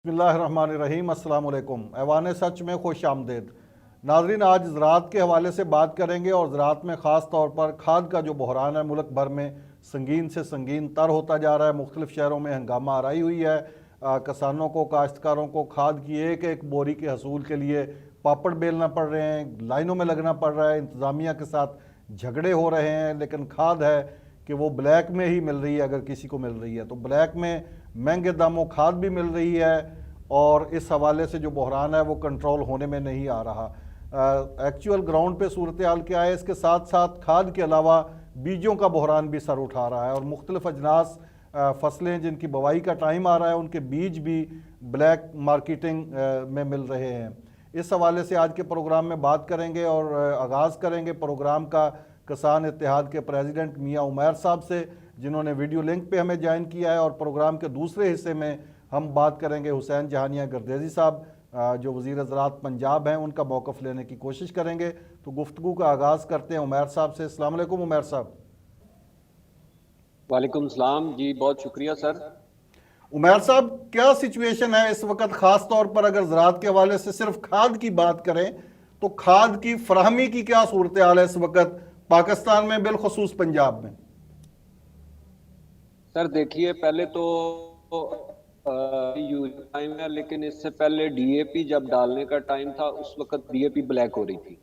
बिस्मिल्लाहिर्रहमानिर्रहीम, अस्सलाम वालेकुम। ऐवान सच में खुश आमदेद। नाजरीन, आज ज़राअत के हवाले से बात करेंगे और ज़राअत में ख़ास तौर पर खाद का जो बहरान है मुल्क भर में संगीन से संगीन तर होता जा रहा है। मुख्तलिफ़ शहरों में हंगामा आराई हुई है। किसानों को, काश्तकारों को खाद की एक एक बोरी के हसूल के लिए पापड़ बेलना पड़ रहे हैं, लाइनों में लगना पड़ रहा है, इंतज़ामिया के साथ झगड़े हो रहे हैं। लेकिन खाद है कि वो ब्लैक में ही मिल रही है, अगर किसी को मिल रही है तो ब्लैक में महंगे दामों खाद भी मिल रही है और इस हवाले से जो बहरान है वो कंट्रोल होने में नहीं आ रहा। एक्चुअल ग्राउंड पे सूरत हाल क्या है, इसके साथ साथ खाद के अलावा बीजों का बहरान भी सर उठा रहा है और मुख्तलिफ अजनास फसलें जिनकी बुवाई का टाइम आ रहा है उनके बीज भी ब्लैक मार्केटिंग में मिल रहे हैं। इस हवाले से आज के प्रोग्राम में बात करेंगे और आगाज़ करेंगे प्रोग्राम का किसान इत्तेहाद के प्रेसिडेंट मियाँ उमैर साहब से, जिन्होंने वीडियो लिंक पे हमें ज्वाइन किया है। और प्रोग्राम के दूसरे हिस्से में हम बात करेंगे हुसैन जहानिया गर्देजी साहब, जो वज़ीर ज़राअत पंजाब हैं, उनका मौक़िफ़ लेने की कोशिश करेंगे। तो गुफ्तगू का आगाज़ करते हैं उमैर साहब से। अस्सलाम वालेकुम उमैर साहब। वालेकुम सलाम जी, बहुत शुक्रिया सर। उमैर साहब, क्या सिचुएशन है इस वक्त, ख़ास तौर पर अगर ज़राअत के हवाले से सिर्फ खाद की बात करें तो खाद की फराहमी की क्या सूरत हाल है इस वक्त पाकिस्तान में, बिलखसूस पंजाब में? सर देखिए, पहले तो यूरिया टाइम है, लेकिन इससे पहले डीएपी जब डालने का टाइम था उस वक्त डीएपी ब्लैक हो रही थी।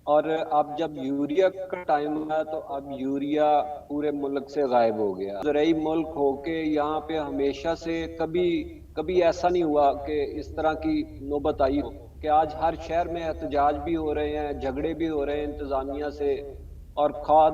और अब जब यूरिया का टाइम है तो अब यूरिया पूरे मुल्क से गायब हो गया। ज़राई मुल्क होके यहाँ पे हमेशा से कभी कभी ऐसा नहीं हुआ कि इस तरह की नौबत आई हो कि आज हर शहर में एहतजाज भी हो रहे हैं, झगड़े भी हो रहे हैं इंतजामिया से, और खाद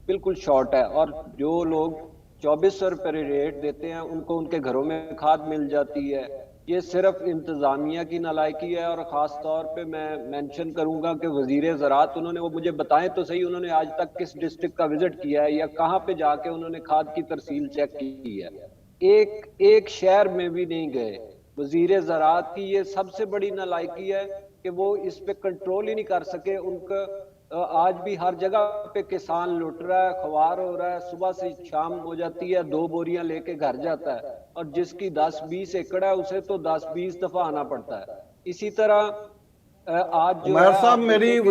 बिल्कुल शॉर्ट है। और जो लोग 2400 रुपये रेट देते हैं उनको उनके घरों में खाद मिल जाती है। ये सिर्फ इंतजामिया की नालायकी है। और ख़ास तौर पे मैं मेंशन करूंगा कि वजीर ज़राअत, उन्होंने वो मुझे बताएं तो सही, उन्होंने आज तक किस डिस्ट्रिक्ट का विजिट किया है या कहाँ पे जाके उन्होंने खाद की तरसील चेक की है। एक एक शहर में भी नहीं गए। वजीर ज़राअत की ये सबसे बड़ी नालायकी है कि वो इस पे कंट्रोल ही नहीं कर सके। उनका आज भी हर जगह पे किसान लुट रहा है, खवार हो रहा है, सुबह से शाम हो जाती है 2 बोरियां लेके घर जाता है, और जिसकी 10-20 एकड़ है उसे तो 10-20 दफा आना पड़ता है। इसी तरह आज जो उमैर है साहब, आप मेरी देखेंगे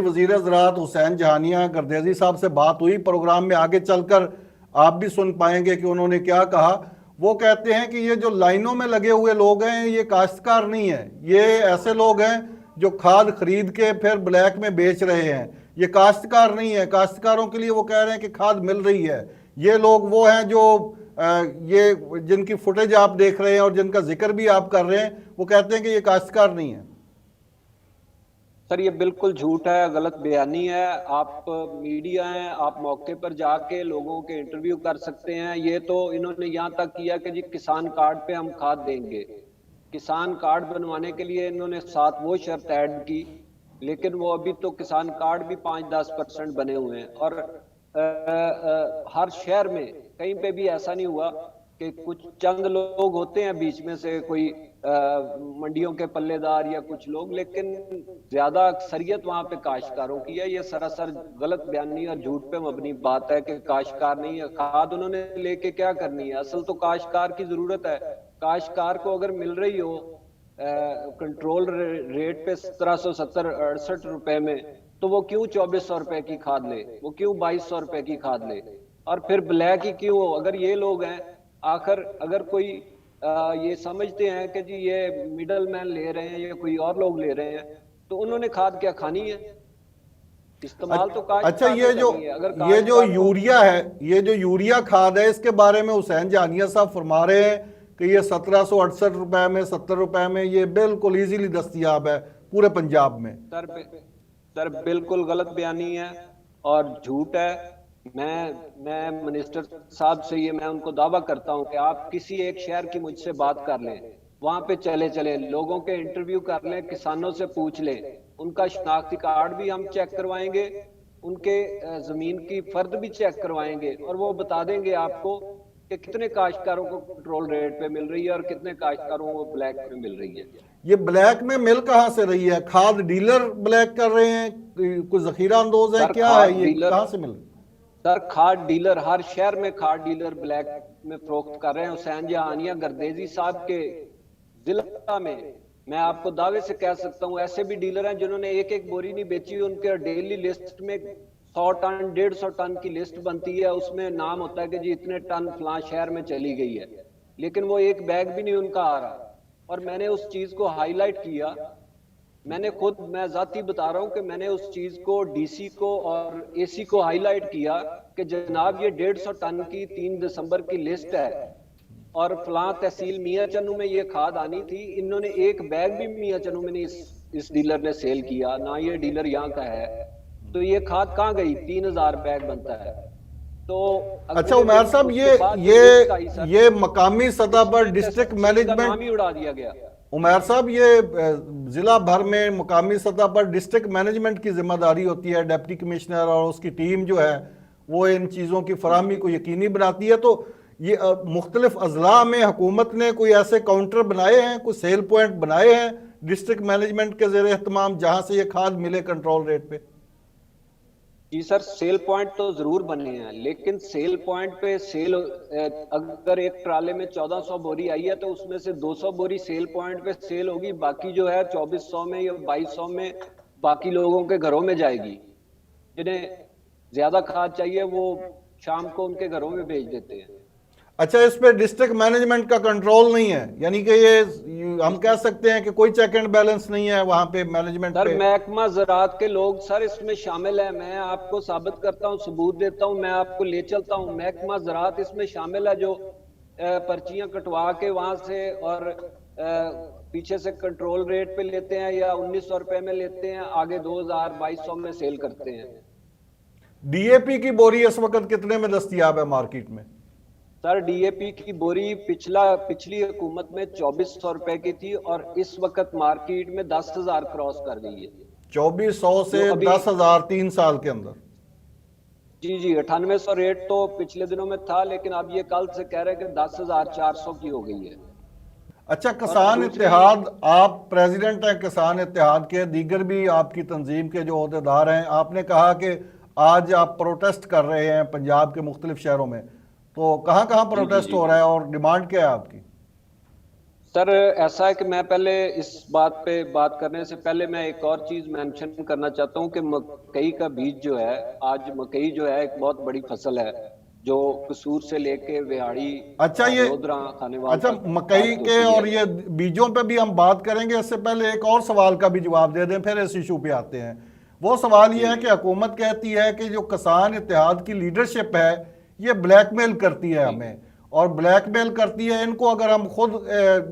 वज़ीर अभी ज़राअत हुसैन जहानिया गर्देजी साहब से बात हुई। प्रोग्राम में आगे चलकर आप भी सुन पाएंगे कि उन्होंने क्या कहा। वो कहते हैं कि ये जो लाइनों में लगे हुए लोग हैं ये काश्तकार नहीं है, ये ऐसे लोग हैं जो खाद खरीद के फिर ब्लैक में बेच रहे हैं। ये काश्तकार नहीं है। काश्तकारों के लिए वो कह रहे हैं कि खाद मिल रही है। ये लोग वो हैं जो ये जिनकी फुटेज आप देख रहे हैं और जिनका जिक्र भी आप कर रहे हैं, वो कहते हैं कि ये काश्तकार नहीं है। सर ये बिल्कुल झूठ है, गलत बयानी है। आप मीडिया हैं, आप मौके पर जाके लोगों के इंटरव्यू कर सकते हैं। ये तो इन्होंने यहाँ तक किया कि जी किसान कार्ड पे हम खाद देंगे। किसान कार्ड बनवाने के लिए इन्होंने साथ वो शर्त ऐड की, लेकिन वो अभी तो किसान कार्ड भी 5-10% बने हुए हैं। और हर शहर में कहीं पे भी ऐसा नहीं हुआ कि कुछ चंद लोग होते हैं बीच में से, कोई मंडियों के पल्लेदार या कुछ लोग, लेकिन ज्यादा अक्सरियत वहां पे काश्तकारों की है। ये सरासर गलत बयानी और झूठ पे मबनी बात है कि काश्तकार नहीं है। खाद उन्होंने लेके क्या करनी है? असल तो काश्तकार की जरूरत है। काश्तकार को अगर मिल रही हो कंट्रोल रेट पे 1770-68 रुपए में, तो वो क्यों 2400 रुपए की खाद ले, वो क्यों 2200 रुपए की खाद ले, और फिर ब्लैक ही क्यों हो? अगर ये लोग हैं, आखिर अगर कोई ये समझते हैं कि जी ये मिडल मैन ले रहे हैं या कोई और लोग ले रहे हैं, तो उन्होंने खाद क्या खानी है? इस्तेमाल तो अच्छा, काश्तकार ने करनी है। अगर ये जो काश्तकार को यूरिया है, ये जो यूरिया खाद है, इसके बारे में हुसैन जहानिया साहब फरमा रहे हैं कि ये 1768 रुपए में, 70 रुपए में ये बिल्कुल इजीली दस्तयाब है पूरे पंजाब में। सर बिल्कुल गलत बयानी है और झूठ है। मैं मिनिस्टर साहब से ये मैं उनको दावा करता हूं कि आप किसी एक शहर की मुझसे बात कर लें, वहां पे चले चले लोगों के इंटरव्यू कर लें, किसानों से पूछ लें, उनका शनाख्ती कार्ड भी हम चेक करवाएंगे, उनके जमीन की फर्द भी चेक करवाएंगे, और वो बता देंगे आपको कि कितने काश्तकारों को पेट्रोल रेट पे मिल रही है और कितने काश्तकारों को ब्लैक पे मिल रही है। ये ब्लैक में मिल कहाँ से रही है? खाद डीलर ब्लैक कर रहे हैं, कोई जखीरा अंदोज है, सर क्या खाद है, ये डीलर कहाँ से मिल? सर खाद डीलर, हर शहर में खाद डीलर ब्लैक में फरोख्त कर रहे हैं। हुसैन जहानिया गर्देजी साहब के जिला में मैं आपको दावे से कह सकता हूं ऐसे भी डीलर हैं जिन्होंने एक एक बोरी नहीं बेची। उनके डेली लिस्ट में 100 टन 150 टन की लिस्ट बनती है, उसमें नाम होता है कि जी इतने टन फलां शहर में चली गई है, लेकिन वो एक बैग भी नहीं उनका आ रहा। और मैंने उस चीज को हाईलाइट किया, मैंने खुद, मैं जाती बता रहा हूं कि मैंने उस चीज को डीसी को और एसी को हाईलाइट किया कि जनाब ये 150 टन की 3 दिसंबर की लिस्ट है और फलां तहसील मियां चन्नू में ये खाद आनी थी। इन्होंने एक बैग भी मियां चन्नू में नहीं इस डीलर ने सेल किया, ना ये डीलर यहाँ का है। तो ये खाद कहाँ गई? 3000 बैग बनता है। तो अच्छा उमर साहब, ये मकामी सतह पर डिस्ट्रिक्ट मैनेजमेंट नाम ही उड़ा दिया गया। उमर साहब, ये जिला भर में मुकामी सतह पर डिस्ट्रिक्ट मैनेजमेंट की जिम्मेदारी होती है, डिप्टी कमिश्नर और उसकी टीम जो है वो इन चीज़ों की फराहमी को यकीनी बनाती है। तो ये मुख्तलिफ अजला में हुकूमत ने कोई ऐसे काउंटर बनाए हैं, कोई सेल पॉइंट बनाए हैं डिस्ट्रिक्ट मैनेजमेंट के ज़ेरे एहतमाम जहाँ से ये खाद मिले कंट्रोल रेट पे? जी सर, सेल पॉइंट तो जरूर बने हैं, लेकिन सेल पॉइंट पे सेल, अगर एक ट्राले में 1400 बोरी आई है तो उसमें से 200 बोरी सेल पॉइंट पे सेल होगी, बाकी जो है 2400 में या 2200 में बाकी लोगों के घरों में जाएगी। जिन्हें ज्यादा खाद चाहिए वो शाम को उनके घरों में भेज देते हैं। अच्छा, इस पे डिस्ट्रिक्ट मैनेजमेंट का कंट्रोल नहीं है, यानी कि ये हम कह सकते हैं कि कोई चेक एंड बैलेंस नहीं है वहां पे मैनेजमेंट सर पे? महकमा ज़राअत के लोग सर इसमें शामिल है, मैं आपको साबित करता हूँ, सबूत देता हूँ, मैं आपको ले चलता हूँ। महकमा ज़राअत इसमें शामिल है, जो पर्चियां कटवा के वहां से और पीछे से कंट्रोल रेट पे लेते हैं या 1900 रुपए में लेते हैं, आगे 2200 में सेल करते हैं। डीएपी की बोरी इस वक्त कितने में दस्तयाब है मार्केट में? सर डीएपी की बोरी पिछली हुकूमत में 2400 रुपए की थी और इस वक्त मार्केट में 10,000 क्रॉस कर गई है। 2400 से 10,000 3 साल के अंदर? जी जी, 9800 रेट तो पिछले दिनों में था, लेकिन अब ये कल से कह रहे हैं कि 10,400 की हो गई है। अच्छा, किसान इत्तेहाद, आप प्रेसिडेंट हैं किसान इत्तेहाद के, दीगर भी आपकी तंजीम के जो अहदेदार हैं, आपने कहा कि आज आप प्रोटेस्ट कर रहे हैं पंजाब के मुख्तलिफ शहरों में, तो कहाँ कहाँ प्रोटेस्ट हो रहा है और डिमांड क्या है आपकी? सर ऐसा है कि मैं पहले इस बात पे बात करने से पहले मैं एक और चीज मेंशन करना चाहता हूँ कि मकई का बीज जो है, आज मकई जो है एक बहुत बड़ी फसल है जो कसूर से लेके विहाड़ी, अच्छा ये खानेवाल, अच्छा मकई के और ये बीजों पे भी हम बात करेंगे, इससे पहले एक और सवाल का भी जवाब दे दें, फिर इस इशू पे आते हैं। वो सवाल ये है कि हुकूमत कहती है कि जो किसान इत्तेहाद की लीडरशिप है ये ब्लैकमेल करती है हमें, और ब्लैकमेल करती है इनको। अगर हम खुद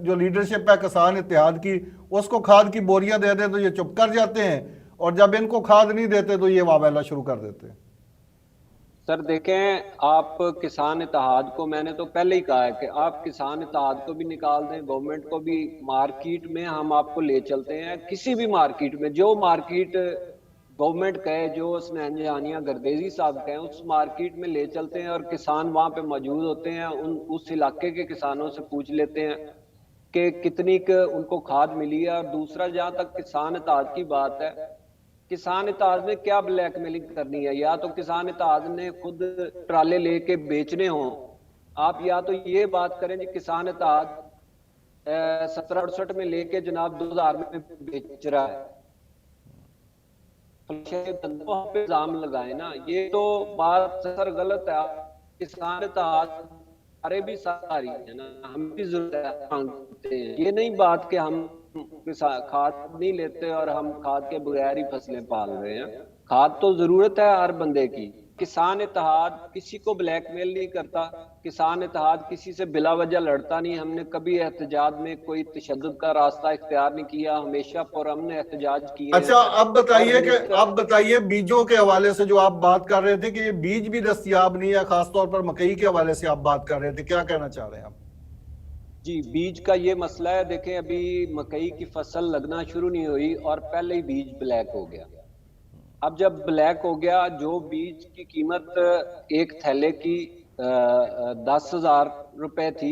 जो लीडरशिप है किसान इत्तेहाद की उसको खाद की बोरियां दे दें तो ये चुप कर जाते हैं, और जब इनको खाद नहीं देते तो ये वावेला शुरू कर देते हैं। सर देखें, आप किसान इत्तेहाद को, मैंने तो पहले ही कहा है कि आप किसान इत्तेहाद को भी निकाल दें, गवर्नमेंट को भी, मार्केट में हम आपको ले चलते हैं, किसी भी मार्केट में, जो मार्केट गवर्नमेंट कहे, जो हुसैन जहानिया गर्देजी साहब कहें, उस मार्केट में ले चलते हैं और किसान वहां पे मौजूद होते हैं। उस इलाके के किसानों से पूछ लेते हैं कि कितनी उनको खाद मिली है। और दूसरा, जहां तक किसान इत्तेहाद की बात है, किसान इत्तेहाद ने क्या ब्लैकमेलिंग करनी है? या तो किसान इत्तेहाद ने खुद ट्राले लेके बेचने हों, आप या तो ये बात करें कि किसान इत्तेहाद 1768 में लेके जनाब 2000 में बेच रहा है, पे इल्जाम लगाए ना, ये तो बात सर गलत है। किसान इत्तेहाद अरे भी सारी है ना, हम भी जरूरत है, ये नहीं बात कि हम खाद नहीं लेते और हम खाद के बगैर ही फसलें पाल रहे हैं। खाद तो जरूरत है हर बंदे की। किसान इत्तेहाद किसी को ब्लैकमेल नहीं करता, किसान इत्तेहाद किसी से बिला वजह लड़ता नहीं। हमने कभी एहतजाज में कोई तशद्दुद का रास्ता इख्तियार नहीं किया, हमेशा पुरअमन एहतजाज किए। अच्छा, अब बताइए बीजों के हवाले से जो आप बात कर रहे थे कि ये बीज भी दस्तयाब नहीं है, खासतौर पर मकई के हवाले से आप बात कर रहे थे, क्या कहना चाह रहे हैं आप? जी, बीज का ये मसला है। देखें, अभी मकई की फसल लगना शुरू नहीं हुई और पहले ही बीज ब्लैक हो गया। अब जब ब्लैक हो गया, जो बीज की कीमत एक थैले की 10,000 रुपए थी,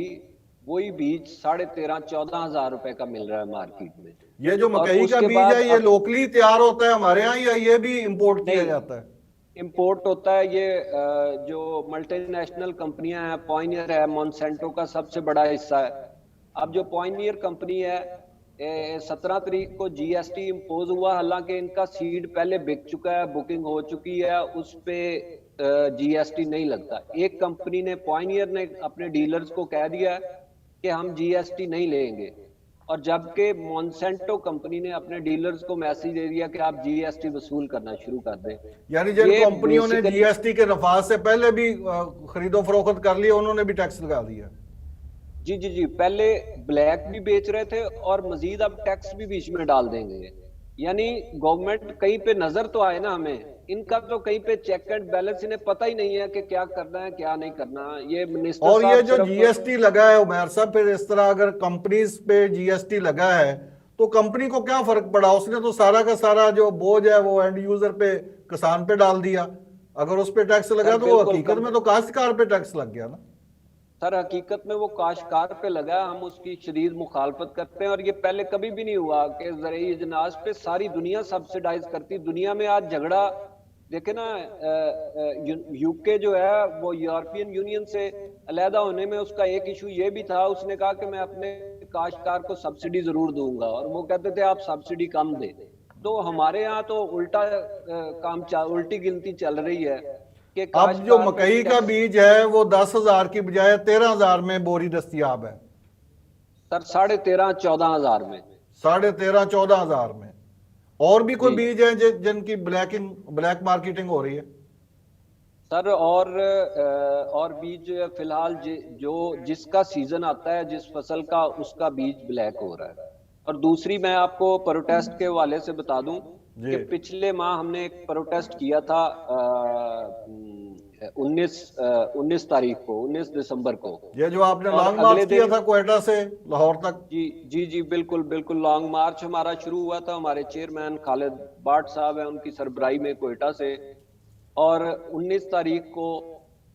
वही बीज 13,500-14,000 रुपए का मिल रहा है मार्केट में। ये जो मकई का बीज है ये लोकली तैयार होता है हमारे यहाँ या ये भी इंपोर्ट किया जाता है? इंपोर्ट होता है ये जो मल्टीनेशनल कंपनियां हैं, पॉइनियर है, मॉन्सेंटो का सबसे बड़ा हिस्सा है। अब जो पॉइनियर कंपनी है, 17 तारीख को जीएसटी इम्पोज हुआ, हालांकि इनका सीड पहले बिक चुका है, बुकिंग हो चुकी है, उस पे जीएसटी नहीं लगता। एक कंपनी ने, पॉइनियर ने अपने डीलर्स को कह दिया कि हम जीएसटी नहीं लेंगे, और जबकि मॉन्सेंटो कंपनी ने अपने डीलर्स को मैसेज दे दिया कि आप जीएसटी वसूल करना शुरू कर दें। यानी जिन ये कंपनियों ने बेसिकली, जीएसटी के नफाज से पहले भी खरीदो फरोख्त कर लिया, उन्होंने भी टैक्स लगा दिया। जी जी जी, पहले ब्लैक भी बेच रहे थे और मजीद अब टैक्स भी बीच में डाल देंगे। यानी गवर्नमेंट कहीं पे नजर तो आए ना हमें, इनका तो कहीं पे चेक एंड बैलेंस इन्हें पता ही नहीं है कि क्या करना है क्या नहीं करना। ये मिनिस्टर और ये साहब जो सिर्फ, जीएसटी लगा है उमैर साहब, फिर इस तरह अगर कंपनीज पे जीएसटी लगा है तो कंपनी को क्या फर्क पड़ा? उसने तो सारा का सारा जो बोझ है वो एंड यूजर पे, किसान पे डाल दिया। अगर उस पे टैक्स लगा सर तो वो बिल्कुल हकीकत में तो काश्तकार पे टैक्स लग गया ना। सर हकीकत में वो काश्तकार पे लगा है, हम उसकी शदीद मुखालफत करते हैं। और ये पहले कभी भी नहीं हुआ कि ज़रूरी अजनास पे सारी दुनिया सब्सिडाइज करती। दुनिया में आज झगड़ा देखे ना, यूके जो है वो यूरोपियन यूनियन से अलहदा होने में उसका एक इशू ये भी था, उसने कहा कि मैं अपने काश्तकार को सब्सिडी जरूर दूंगा, और वो कहते थे आप सब्सिडी कम दे। तो हमारे यहाँ तो उल्टा उल्टी गिनती चल रही है कि अब जो काश्तकार पे भी मकई का टैक्स। बीज है वो 10,000 की बजाय 13,000 में बोरी दस्तियाब है। सर 13,500-14,000 में। 13,500-14,000 में। और भी कोई जी बीज है जिनकी ब्लैक मार्केटिंग हो रही है? सर, और बीज फिलहाल जो जिसका सीजन आता है, जिस फसल का, उसका बीज ब्लैक हो रहा है। और दूसरी मैं आपको प्रोटेस्ट के हवाले से बता दूं जी। कि पिछले माह हमने एक प्रोटेस्ट किया था 19 तारीख को, 19 दिसंबर को। ये जो आपने और लॉन्ग अगले मार्च किया दिन, था क्वेटा से लाहौर तक? जी जी जी, बिल्कुल बिल्कुल, लॉन्ग मार्च हमारा शुरू हुआ था। हमारे चेयरमैन खालिद बाट साहब हैं, उनकी सरबराही में क्वेटा से। और 19 तारीख को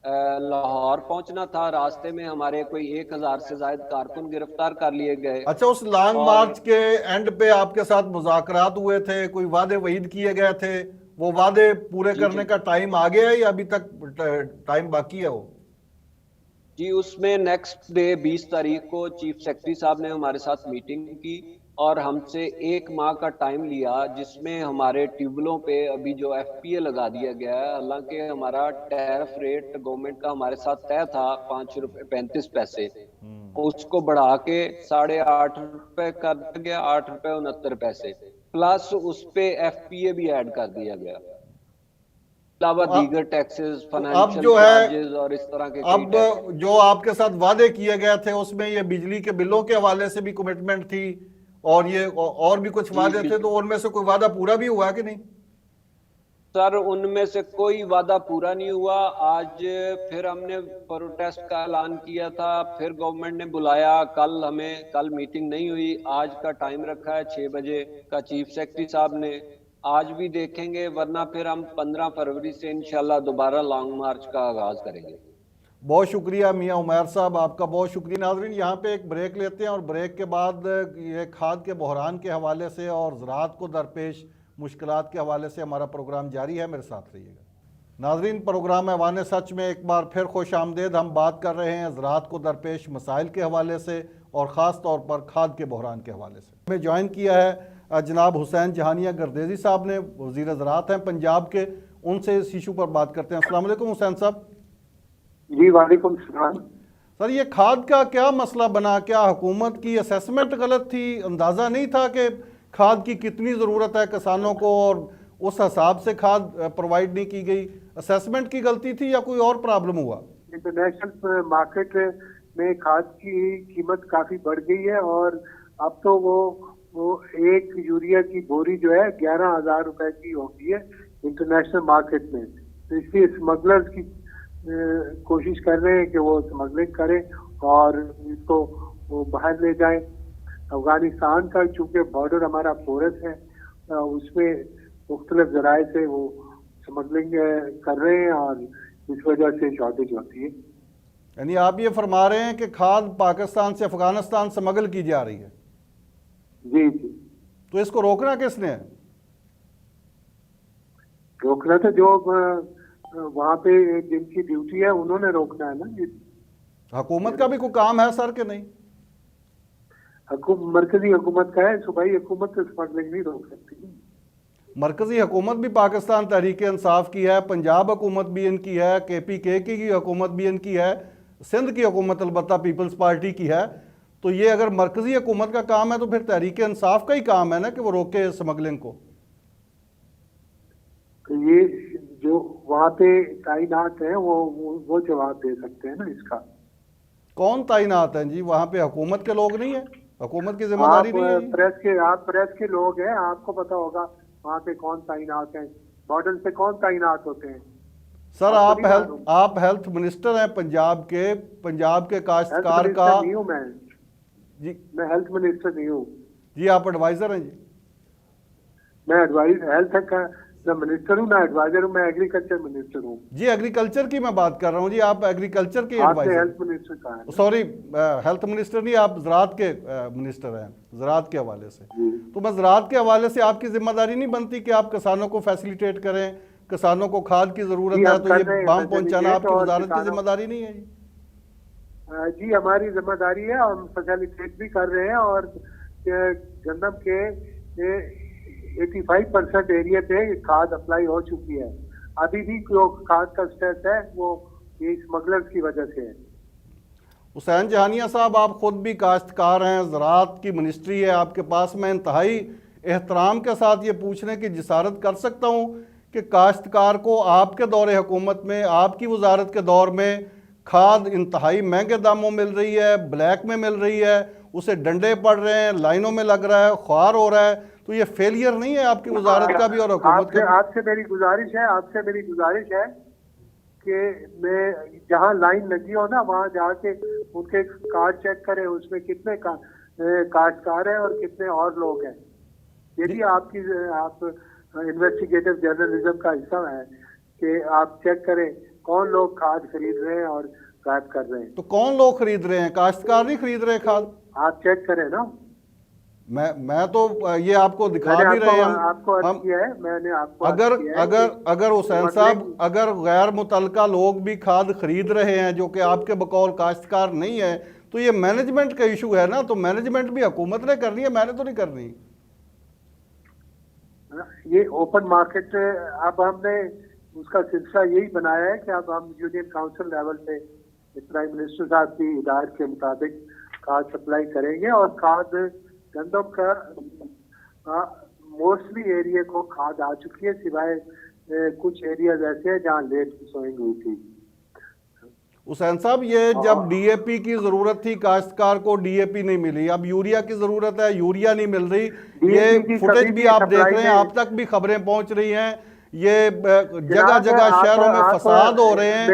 लाहौर पहुंचना था। रास्ते में हमारे कोई 1,000 से ज्यादा कारकुन गिरफ्तार कर लिए गए। अच्छा, उस लॉन्ग और मार्च के एंड पे आपके साथ मुज़ाकरात हुए थे, कोई वादे वहीद किए गए थे, वो वादे पूरे जी करने जी का टाइम आ गया है या अभी तक टाइम बाकी है वो? जी, उसमें नेक्स्ट डे 20 तारीख को चीफ सेक्रेटरी साहब ने हमारे साथ मीटिंग की और हमसे 1 माह का टाइम लिया, जिसमें हमारे ट्यूबवेलों पे अभी जो एफपीए लगा दिया गया है। हालांकि हमारा टैरिफ रेट गवर्नमेंट का हमारे साथ तय था 5 रुपए 35 पैसे, उसको बढ़ा के 8.5 रुपए कर दिया गया, 8 रुपए 69 पैसे, प्लस उस पे एफपीए भी ऐड कर दिया गया, अलावा तो दीगर टैक्सेस, अब फाइनेंशियल जो है, चार्जेस और इस तरह के कई अब टैक्स। जो आपके साथ वादे किए गए थे उसमें ये बिजली के बिलों के हवाले से भी कमिटमेंट थी, और ये और भी कुछ जी वादे थे, तो उनमें से कोई वादा पूरा भी हुआ कि नहीं? सर, उनमें से कोई वादा पूरा नहीं हुआ। आज फिर हमने प्रोटेस्ट का ऐलान किया था, फिर गवर्नमेंट ने बुलाया, कल मीटिंग नहीं हुई। आज का टाइम रखा है 6 बजे का चीफ सेक्रेटरी साहब ने, आज भी देखेंगे, वरना फिर हम 15 फरवरी से इंशाल्लाह दोबारा लॉन्ग मार्च का आगाज करेंगे। बहुत शुक्रिया मियां उमैर साहब, आपका बहुत शुक्रिया। नाजरीन, यहाँ पे एक ब्रेक लेते हैं और ब्रेक के बाद ये खाद के बहरान के हवाले से और ज़राअत को दरपेश मुश्किलात के हवाले से हमारा प्रोग्राम जारी है, मेरे साथ रहिएगा। नाजरीन, प्रोग्राम ऐवान सच में एक बार फिर खुश आमदेद। हम बात कर रहे हैं ज़राअत को दरपेश मसाइल के हवाले से और ख़ास तौर पर खाद के बहरान के हवाले से। हमें ज्वाइन किया है जनाब हुसैन जहानिया गर्देजी साहब ने, वज़ीर ज़राअत हैं पंजाब के। उनसे इस इशू पर बात करते हैं। अस्सलाम वालेकुम हुसैन साहब। जी वालेकुम सलाम। सर, ये खाद का क्या मसला बना? क्या हुकूमत की असेसमेंट गलत थी? अंदाज़ा नहीं था कि खाद की कितनी ज़रूरत है किसानों को और उस हिसाब से खाद प्रोवाइड नहीं की गई? असेसमेंट की गलती थी या कोई और प्रॉब्लम हुआ? इंटरनेशनल मार्केट में खाद की कीमत काफी बढ़ गई है और अब तो वो एक यूरिया की बोरी जो है 11,000 रुपए की हो गई है इंटरनेशनल मार्केट में। तो इसलिए स्मगलर्स की कोशिश कर रहे हैं कि वो स्मगलिंग करें और इसको वो बाहर ले जाएं। अफगानिस्तान का चूंकि बॉर्डर हमारा पोरस है, उसमें मुख्तलिफ जराए से वो स्मगलिंग कर रहे हैं और इस वजह से शॉर्टेज होती है। यानी आप ये फरमा रहे हैं कि खाद पाकिस्तान से अफगानिस्तान स्मगल की जा रही है? जी जी। तो इसको रोकना किसने है? रोकना तो जो वहाँ पे जिनकी ड्यूटी है उन्होंने रोकना है ना। हुकूमत का भी कोई काम है सर कि नहीं? मरकजी हुकूमत का है, सूबाई हुकूमत तो स्मगलिंग नहीं रोक सकती। मरकजी हुकूमत भी पाकिस्तान तहरीक इंसाफ की है, पंजाब हुकूमत भी इनकी है, KPK की हुकूमत भी इनकी है, सिंध की हुकूमत अलबत्ता पीपल्स पार्टी की है। तो ये अगर मरकजी हुकूमत का काम है तो फिर तहरीक इंसाफ का ही काम है ना कि वो रोके स्मगलिंग को। तो ये जो वहाँ पे तैनात है वो जवाब दे सकते हैं ना इसका। कौन तैनात हैं जी वहाँ पे? हुकूमत के लोग नहीं है? हुकूमत की जिम्मेदारी नहीं है? आप प्रेस के लोग हैं, आपको पता होगा वहाँ पे कौन तैनात है, बॉर्डर पे कौन तैनात होते हैं। सर आप हेल्थ मिनिस्टर हैं पंजाब के काश्तकार का। नहीं हूँ मैं जी, मैं हेल्थ मिनिस्टर नहीं हूँ जी आप एडवाइजर हैं जी। मैं एडवाइज हेल्थ का ना मिनिस्टर हूँ ना एडवाइजर हूँ, मैं एग्रीकल्चर मिनिस्टर हूँ। जी एग्रीकल्चर की मैं बात कर रहा हूँ जी, आप एग्रीकल्चर के आपने एडवाइजर। हेल्थ मिनिस्टर कहा है। सॉरी, हेल्थ मिनिस्टर नहीं, आप ज़राअत के मिनिस्टर हैं, ज़राअत के हवाले से। तो मैं ज़राअत के हवाले से आपकी जिम्मेदारी नहीं बनती कि आप किसानों को फैसिलिटेट करें, किसानों को खाद की ज़रूरत है तो ये बाम पहुँचाना आपकी वजारत की जिम्मेदारी नहीं है जी? जी हमारी जिम्मेदारी है, हम फैसिलिटेट भी कर रहे हैं और गंदम के 85% एरिया पे खाद अप्लाई हो चुकी है। अभी भी जो खाद का स्ट्रेस है वो ये स्मगलर्स की वजह से है। हुसैन जहानिया साहब, आप खुद भी काश्तकार हैं, ज़राअत की मिनिस्ट्री है आपके पास। मैं इंतहाई एहतराम के साथ ये पूछने की जिसारत कर सकता हूँ कि काश्तकार को आपके दौरे हुकूमत में, आपकी वजारत के दौर में खाद इंतहाई महंगे दामों मिल रही है, ब्लैक में मिल रही है, उसे डंडे पड़ रहे हैं, लाइनों में लग रहा है, ख्वार हो रहा है। तो ये फेलियर नहीं है आपकी वजारत का भी और हुकूमत का भी? आपसे मेरी गुजारिश है कि मैं जहाँ लाइन लगी हो ना वहाँ जाके उनके कार्ड चेक करें, उसमें कितने काश्तकार हैं और कितने और लोग हैं। यदि आप इन्वेस्टिगेटिव जर्नलिज्म का हिस्सा है कि आप चेक करें कौन लोग खाद खरीद रहे हैं और गायब कर रहे हैं। तो कौन लोग खरीद रहे हैं? काश्तकार नहीं खरीद रहे खाद? आप चेक करें ना। मैं तो ये आपको दिखा भी रहे हैं आपको अर्ज किया है, मैंने आपको अगर हुसैन साहब, अगर गैर मुतलका लोग भी खाद खरीद रहे हैं जो कि आपके बकौल काश्तकार नहीं है, तो ये मैनेजमेंट का इशू है ना। तो मैनेजमेंट भी हुकूमत ने करनी है, मैंने तो नहीं करनी। ये ओपन मार्केट, अब हमने उसका सिलसिला यही बनाया है कि अब हम यूनियन काउंसिल लेवल पे प्राइम मिनिस्टर साहब की हिदायत के मुताबिक खाद सप्लाई करेंगे और खाद गंदम का मोस्टली एरिया को खाद आ चुकी है, सिवाय कुछ एरियाज ऐसे हैं जहाँ लेट सोइंग हुई थी। हुसैन साहब, ये जब DAP की जरूरत थी काश्तकार को, DAP नहीं मिली, अब यूरिया की जरूरत है, यूरिया नहीं मिल रही। ये फुटेज भी आप देख रहे हैं, आप तक भी खबरें पहुंच रही हैं। ये जगह जगह शहरों में फसाद हो रहे हैं,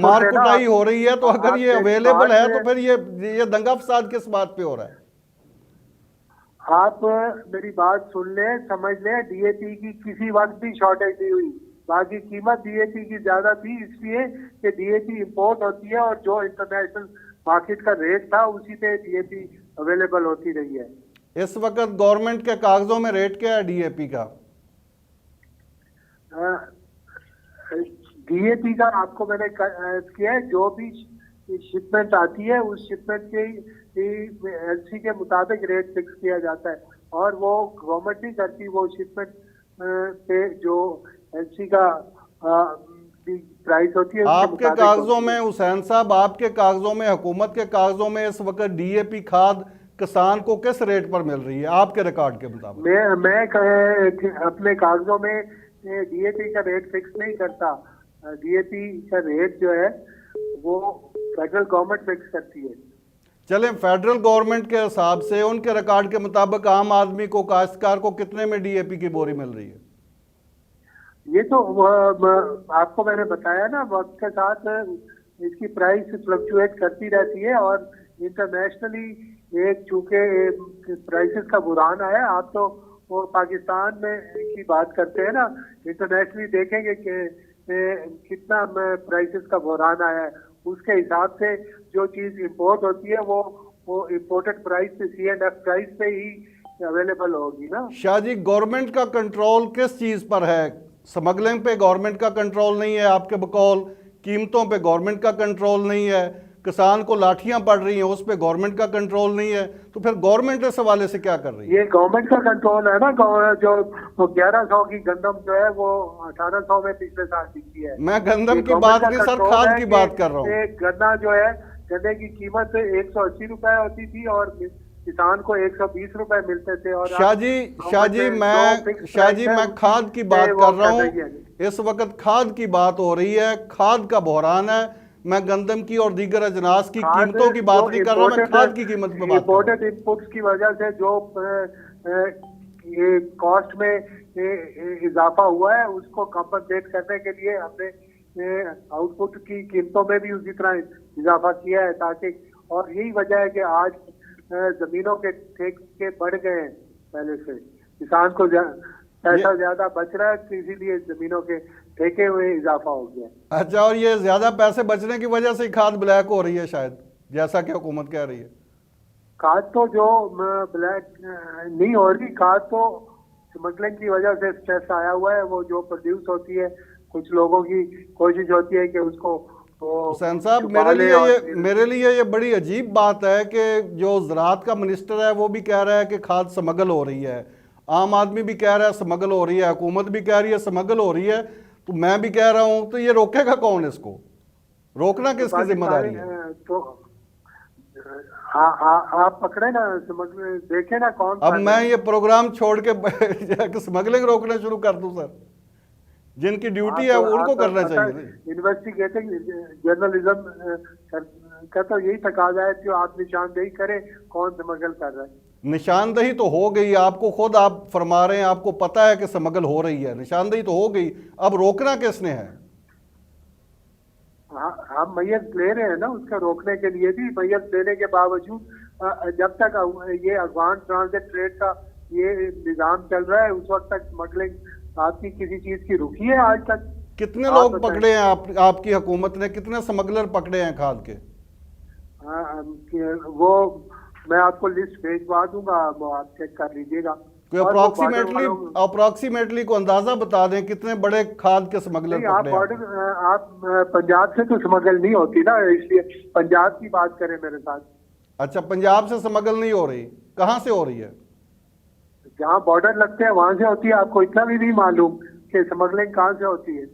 मार कुटाई हो रही है। तो अगर ये अवेलेबल है तो फिर ये दंगा फसाद किस बात पे हो रहा है? आप मेरी बात सुन ले, समझ ले, DAP की किसी वक्त भी शॉर्टेज नहीं हुई। बाकी कीमत DAP की ज्यादा थी इसलिए कि DAP इंपोर्ट होती है और जो इंटरनेशनल मार्केट का रेट था उसी पे DAP अवेलेबल होती रही है। इस वक्त गवर्नमेंट के कागजों में रेट क्या है DAP का? DAP का आपको मैंने किया है, जो भी शिपमेंट आती है उस शिपमेंट के LC के मुताबिक रेट फिक्स किया जाता है और वो गवर्नमेंट नहीं करती। वो शिपमेंट पे जो LC का प्राइस होती है आपके कागजों में, हुसैन साहब, आपके कागजों में, हुकूमत के कागजों में इस वक्त DAP खाद किसान को किस रेट पर मिल रही है आपके रिकॉर्ड के मुताबिक? मैं अपने कागजों में DAP का रेट फिक्स नहीं करता। DAP का रेट जो है वो फेडरल गवर्नमेंट फिक्स करती है। चलें, फेडरल गवर्नमेंट के हिसाब से, उनके रिकॉर्ड के मुताबिक आम आदमी को, काश्तकार को कितने में DAP की बोरी मिल रही है? ये तो आपको मैंने बताया ना, वक्त के साथ इसकी प्राइस फ्लक्चुएट करती रहती है और इंटरनेशनली एक चूंकि प्राइसेस का बुरान आया। आप तो वो पाकिस्तान में की बात करते हैं ना, इंटरनेशनली देखेंगे कि कितना प्राइसेस का बुरान आया है। उसके हिसाब से जो चीज इंपोर्ट होती है वो इंपोर्टेड प्राइस पे, C&F प्राइस पे ही अवेलेबल होगी ना। शाह जी, गवर्नमेंट का कंट्रोल किस चीज पर है? स्मगलिंग पे गवर्नमेंट का कंट्रोल नहीं है आपके बकौल, कीमतों पे गवर्नमेंट का कंट्रोल नहीं है, किसान को लाठियां पड़ रही हैं उस पे गवर्नमेंट का कंट्रोल नहीं है, तो फिर गवर्नमेंट इस हवाले से क्या कर रही है? ये गवर्नमेंट का कंट्रोल है ना। जो 1100 की गंदम जो है वो 1800 में पिछले साल बिकी है। मैं गंदम ये की गवर्नमेंट बात का नहीं सर, कंट्रोल खाद है की कि बात कर रहा हूँ। एक गन्ना जो है, गन्ने की कीमत 180 रुपए होती थी और किसान को 120 रुपए मिलते थे। और शाह जी मैं खाद की बात कर रहा हूँ। इस वक्त खाद की बात हो रही है, खाद का बहरान है। मैं गंदम की और दीगर अजनास की कीमतों की बात नहीं कर रहा, मैं खाद की कीमत पे बात कर रहा हूँ। इम्पोर्टेड इनपुट्स की वजह से जो ये कॉस्ट में इजाफा हुआ है उसको कंपनसेट करने के लिए हमने आउटपुट की कीमतों में भी उसी तरह इजाफा किया है, ताकि, और यही वजह है कि आज जमीनों के ठेके बढ़ गए हैं पहले से। किसान को पैसा ज्यादा बच रहा है, तो इसीलिए जमीनों के ठेके हुए इजाफा हो गया। अच्छा, और ये ज्यादा पैसे बचने की वजह से खाद ब्लैक हो रही है शायद, जैसा कि हुकूमत कह रही है? खाद तो जो ब्लैक नहीं हो रही, खाद तो स्मगलिंग की वजह से स्ट्रेस आया हुआ है। वो जो प्रोड्यूस होती है, कुछ लोगों की कोशिश होती है कि उसको हुसैन साहब, मेरे लिए ये बड़ी अजीब बात है कि जो ज़राअत का मिनिस्टर है वो भी कह रहा है कि खाद स्मगल हो रही है, आम आदमी भी कह रहा है स्मगल हो रही है, हुकूमत भी कह रही है स्मगल हो रही है, तो मैं भी कह रहा हूं, तो ये रोकेगा कौन? इसको रोकना किसकी जिम्मेदारी है? तो आप पकड़े ना, देखे ना कौन। अब मैं ये प्रोग्राम छोड़ के स्मगलिंग रोकना शुरू कर दूं सर? जिनकी ड्यूटी है उनको करना चाहिए। इन्वेस्टिगेटिंग जर्नलिज्म का तो यही तकाजा है कि आप निशानदेही करें कौन स्मगल कर रहा है। निशानदेही तो हो गई, आपको खुद आप फरमा रहे हैं, आपको पता है कि स्मगल हो रही है, निशानदेही तो हो गई, अब रोकना किसने है? हम मैयत ले रहे हैं ना उसका रोकने के लिए भी। मैयत लेने के बावजूद जब तक ये अफगान ट्रांजिट ट्रेड का ये निजाम चल रहा है, उस वक्त तक स्मगलिंग आपकी किसी चीज की रुकी है आज तक? कितने लोग पकड़े हैं आपकी हुकूमत ने? कितने स्मगलर पकड़े हैं खाद के? वो मैं आपको लिस्ट भेजवा दूंगा, वो आप चेक कर लीजिएगा। अप्रोक्सीमेटली को अंदाजा बता दें कितने बड़े खाद के स्मगलर पकड़े हैं? आप पंजाब से तो स्मगल नहीं होती ना, इसलिए पंजाब की बात करें मेरे साथ। अच्छा, पंजाब से स्मगल नहीं हो रही, कहाँ से हो रही है? जहाँ बॉर्डर लगते हैं वहां से होती है। आपको इतना भी नहीं मालूम कि स्मगलिंग कहाँ से होती है?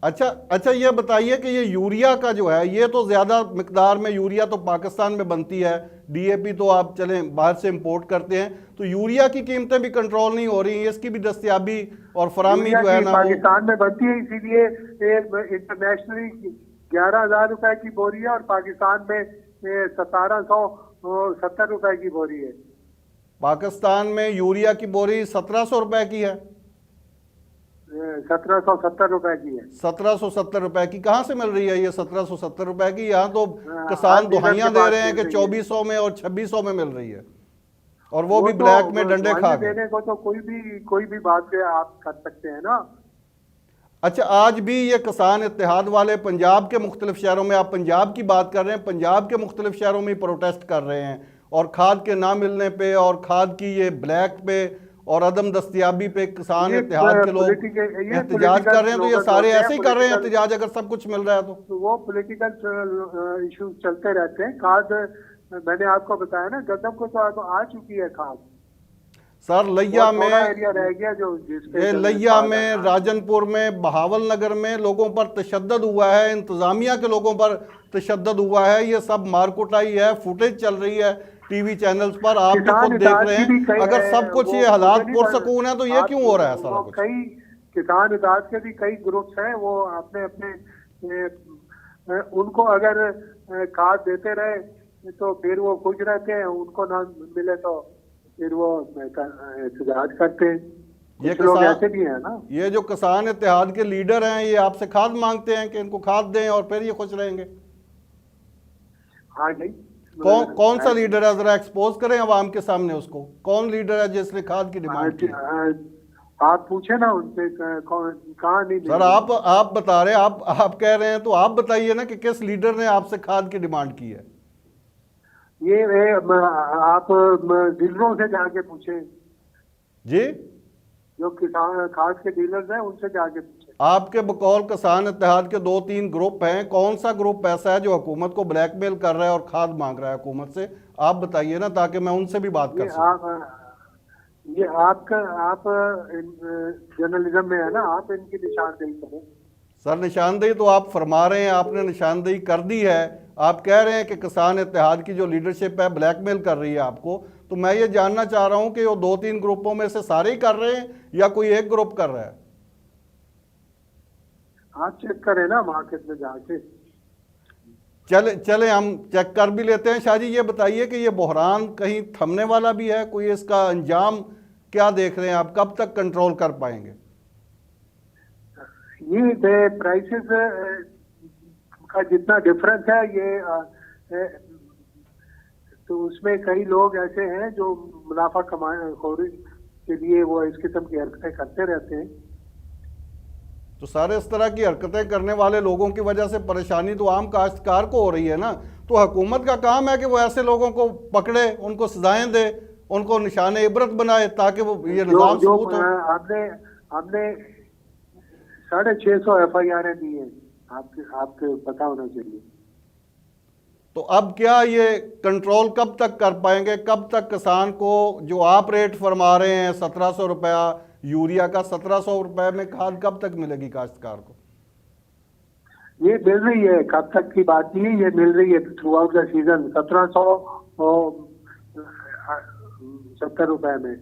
अच्छा, ये बताइए कि ये यूरिया का जो है, ये तो ज्यादा मिकदार में यूरिया तो पाकिस्तान में बनती है, डीएपी तो आप चलें बाहर से इंपोर्ट करते हैं, तो यूरिया की कीमतें भी कंट्रोल नहीं हो रही, इसकी भी दस्तियाबी और फरामी जो है ना पाकिस्तान में बनती है, इसीलिए इंटरनेशनली 11,000 रुपए की बोरी है और पाकिस्तान में 1770 रुपए की बोरी है। पाकिस्तान में यूरिया की बोरी 1700 रुपए की है? 1770 रुपए की है। 1770 रुपए की कहाँ से मिल रही है ये 1770 रुपए की? यहाँ तो किसान दुहाइयां दे रहे हैं कि 2400 में और 2600 में मिल रही है, और वो भी ब्लैक में डंडे खा के। देने को तो कोई भी बात पे आप कर सकते हैं ना। अच्छा, आज भी ये किसान इत्तेहाद वाले पंजाब के मुख्तलिफ शहरों में, आप पंजाब की बात कर रहे हैं, पंजाब के मुख्तलिफ शहरों में प्रोटेस्ट कर रहे हैं, और खाद के ना मिलने पे और खाद की ये ब्लैक पे और अदम दस्तियाबी पे किसान इत्तेहाद के लोग एहतजाज कर रहे हैं। तो ये सारे ऐसे ही कर रहे हैं एहतजाज, अगर सब कुछ मिल रहा है तो वो पॉलिटिकल इश्यूज चलते रहते हैं। खाद मैंने आपको बताया ना, गंदम को तो आ चुकी है खाद सर। लैया में एरिया रह गया जो लैया में, राजनपुर में, बहावल नगर में लोगों पर तशद्दुद हुआ है, इंतजामिया के लोगों पर तशद्दुद हुआ है। ये सब मारकुटाई है, फुटेज चल रही है टीवी चैनल्स पर, आप भी खुद देख रहे हैं। अगर सब कुछ ये हालात पुरसकून है तो ये क्यों हो रहा है सारा कुछ? कई किसान इदाद के भी कई ग्रुप्स हैं, वो अपने उनको अगर खाद देते रहे तो फिर वो खुश रहते हैं, उनको ना मिले तो फिर वो एहतजाज करते हैं। ये लोग ऐसे भी हैं ना। ये जो किसान इत्तेहाद के लीडर हैं, ये आपसे खाद मांगते हैं कि इनको खाद दें और फिर ये खुश रहेंगे। हाँ नहीं, कौन सा लीडर है, जरा एक्सपोज करें अवाम के सामने उसको। कौन लीडर है जिसने खाद की डिमांड की? आप पूछे ना उनसे, कहाँ नहीं। सर आप बता रहे हैं, आप कह रहे हैं, तो आप बताइए ना कि किस लीडर ने आपसे खाद की डिमांड की है? ये आप डीलरों से जाके पूछे जी। जो किसान खाद के डीलर्स हैं उनसे जाके पूछे। आपके बकौल किसान इत्तेहाद के 2-3 ग्रुप हैं, कौन सा ग्रुप ऐसा है जो हुकूमत को ब्लैकमेल कर रहा है और खाद मांग रहा है हुकूमत से? आप बताइए ना, ताकि मैं उनसे भी बात कर सकूं। ये आपका आप जर्नलिज्म में है ना, आप इनकी निशानदेही करें। सर निशानदेही तो आप फरमा रहे हैं, आपने निशानदेही कर दी है। आप कह रहे हैं कि किसान इत्तेहाद की जो लीडरशिप है ब्लैकमेल कर रही है आपको। तो मैं ये जानना चाह रहा हूं कि वो 2-3 ग्रुपों में से सारे ही कर रहे हैं या कोई एक ग्रुप कर रहा है? आप चेक करें ना मार्केट में जाके। चले हम चेक कर भी लेते हैं। शाहजी ये बताइए कि ये बहरान कहीं थमने वाला भी है? कोई इसका अंजाम क्या देख रहे हैं आप? कब तक कंट्रोल कर पाएंगे? ये प्राइसेस का जितना डिफरेंस है ये तो उसमें कई लोग ऐसे हैं जो मुनाफा कमाने खोरी के लिए वो इस किस्म की हरकतें करते रहते हैं। तो सारे इस तरह की हरकतें करने वाले लोगों की वजह से परेशानी तो आम काश्तकार को हो रही है ना। तो हुकूमत का काम है कि वो ऐसे लोगों को पकड़े, उनको सजाएं दे, उनको निशाने इबरत बनाए, ताकि वो ये निजाम सबूत हो। हमने 650 FIR दी है, आपके पता होना चाहिए। तो अब क्या ये कंट्रोल कब तक कर पाएंगे? कब तक किसान को जो आप रेट फरमा रहे हैं 1700 रुपया यूरिया का, 1700 रुपए में खाद कब तक मिलेगी काश्तकार को? ये मिल रही है, कब तक की बात नहीं है, ये मिल रही है थ्रू आउट द सीजन 1770 रुपए में।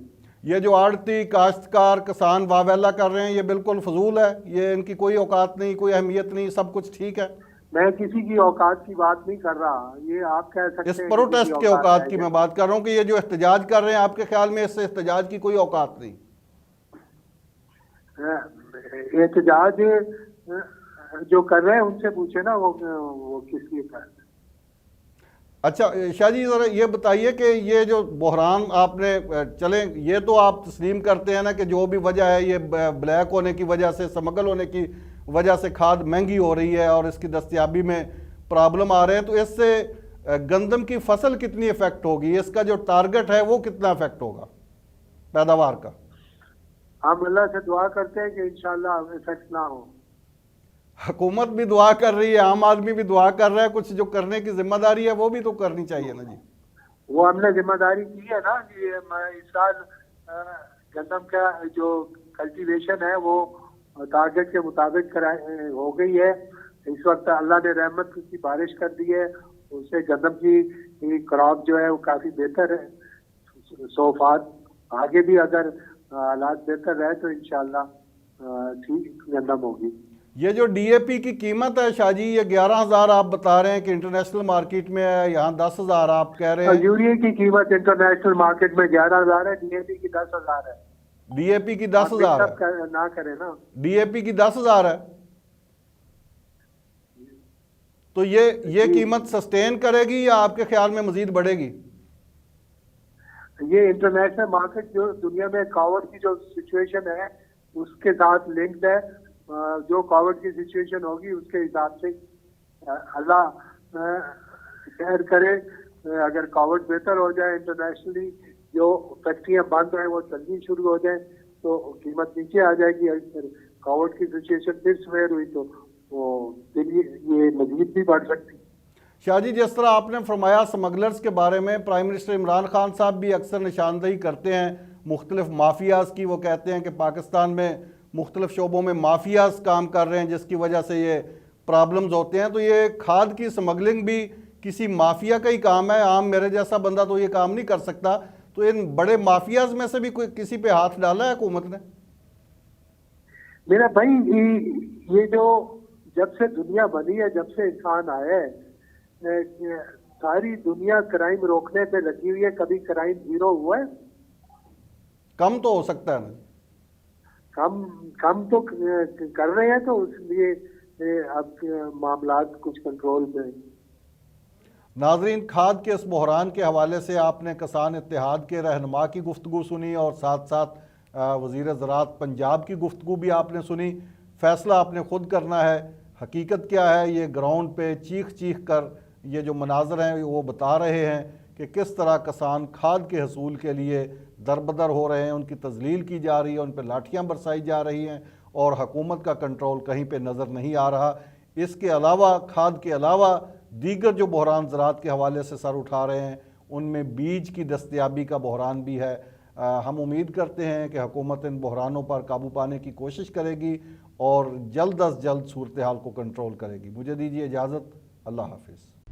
ये जो आड़ती काश्तकार किसान वावेला कर रहे हैं ये बिल्कुल फजूल है, ये इनकी कोई औकात नहीं, कोई अहमियत नहीं, सब कुछ ठीक है। मैं किसी की औकात की बात नहीं कर रहा, ये आप कह सकते इस हैं प्रोटेस्ट के औकात की मैं बात कर रहा हूँ कि ये जो एहतजाज कर रहे हैं आपके ख्याल में इससे एहतजाज की कोई औकात नहीं? एहतजाज जो कर रहे हैं उनसे पूछे ना वो किसकी कर। अच्छा शाहजी जरा ये बताइए कि ये जो बहरान आपने चले, ये तो आप तस्लीम करते हैं ना कि जो भी वजह है ये ब्लैक होने की वजह से, स्मगल होने की वजह से खाद महंगी हो रही है और इसकी दस्तयाबी में प्रॉब्लम आ रहे हैं। तो इससे गंदम की फसल कितनी इफेक्ट होगी? इसका जो टारगेट है वो कितना इफेक्ट होगा पैदावार का? हम अल्लाह से दुआ करते हैं कि इंशाल्लाह इफेक्ट ना हो। हुकूमत भी दुआ कर रही है, आम आदमी भी दुआ कर रहा है, कुछ जो करने की जिम्मेदारी है वो भी तो करनी चाहिए ना जी। वो हमने जिम्मेदारी की है ना कि इस साल गंदम का जो कल्टीवेशन है वो टारगेट के मुताबिक हो गई है। इस वक्त अल्लाह ने रहमत की बारिश कर दी है, उससे गंदम की क्रॉप जो है वो काफी बेहतर है। सो फार आगे भी अगर हालात बेहतर रहे तो इंशाल्लाह ठीक गंदम होगी। ये जो डीएपी की कीमत है शाहजी, ये 11,000 आप बता रहे हैं कि इंटरनेशनल मार्केट में है, यहाँ 10,000 आप कह रहे हैं। यूरिया की कीमत इंटरनेशनल मार्केट में 11,000 है, डीएपी की 10,000 है। डीएपी की 10,000 है? ना करे ना, डीएपी की 10,000 है। तो ये कीमत सस्टेन करेगी या आपके ख्याल में मजीद बढ़ेगी? ये इंटरनेशनल मार्केट जो दुनिया में कोविड की जो सिचुएशन है उसके साथ लिंक्ड है। जो कोविड की सिचुएशन होगी उसके हिसाब से अल्लाह खैर करे, अगर कोविड बेहतर हो जाए, इंटरनेशनली जो फैक्ट्रियां बंद हैं वो चलनी शुरू हो जाए तो कीमत नीचे आ जाएगी। अगर कोविड की सिचुएशन फिर सवेर हुई तो ये मजीद भी बढ़ सकती है। शाहजी जिस तरह आपने फरमाया स्मगलर्स के बारे में, प्राइम मिनिस्टर इमरान खान साहब भी अक्सर निशानदेही करते हैं मुख्तलिफ माफियाज की। वो कहते हैं कि पाकिस्तान में मुख्तलिफ शोबों में माफियाज काम कर रहे हैं जिसकी वजह से ये प्रॉब्लम्स होते हैं। तो ये खाद की स्मगलिंग भी किसी माफिया का ही काम है, आम मेरे जैसा बंदा तो ये काम नहीं कर सकता। तो इन बड़े माफियाज में से भी कोई किसी पे हाथ डाला है हुकूमत ने? मेरा भाई ये जो जब से दुनिया बनी है, जब से इंसान आया है, सारी दुनिया क्राइम रोकने पे लगी हुई है। कभी क्राइम जीरो हुआ है? कम तो हो सकता है ना? कम तो कर रहे हैं, तो इसलिए अब मामलात कुछ कंट्रोल में। नाजरीन, खाद के इस बहरान के हवाले से आपने किसान इत्तेहाद के रहनुमा की गुफ्तगू सुनी और साथ साथ वज़ीर ज़राअत पंजाब की गुफ्तगू भी आपने सुनी। फ़ैसला आपने ख़ुद करना है, हकीकत क्या है ये ग्राउंड पे चीख चीख कर ये जो मनाज़र हैं वो बता रहे हैं कि किस तरह किसान खाद के हसूल के लिए दरबदर हो रहे हैं, उनकी तजलील की जा रही है, उन पर लाठियाँ बरसाई जा रही हैं और हुकूमत का कंट्रोल कहीं पे नज़र नहीं आ रहा। इसके अलावा खाद के अलावा दीगर जो बहरान ज़राअत के हवाले से सर उठा रहे हैं, उनमें बीज की दस्तयाबी का बहरान भी है। हम उम्मीद करते हैं कि हुकूमत इन बहरानों पर काबू पाने की कोशिश करेगी और जल्द अज जल्द सूरत हाल को कंट्रोल करेगी। मुझे दीजिए इजाज़त। अल्लाह हाफिज़।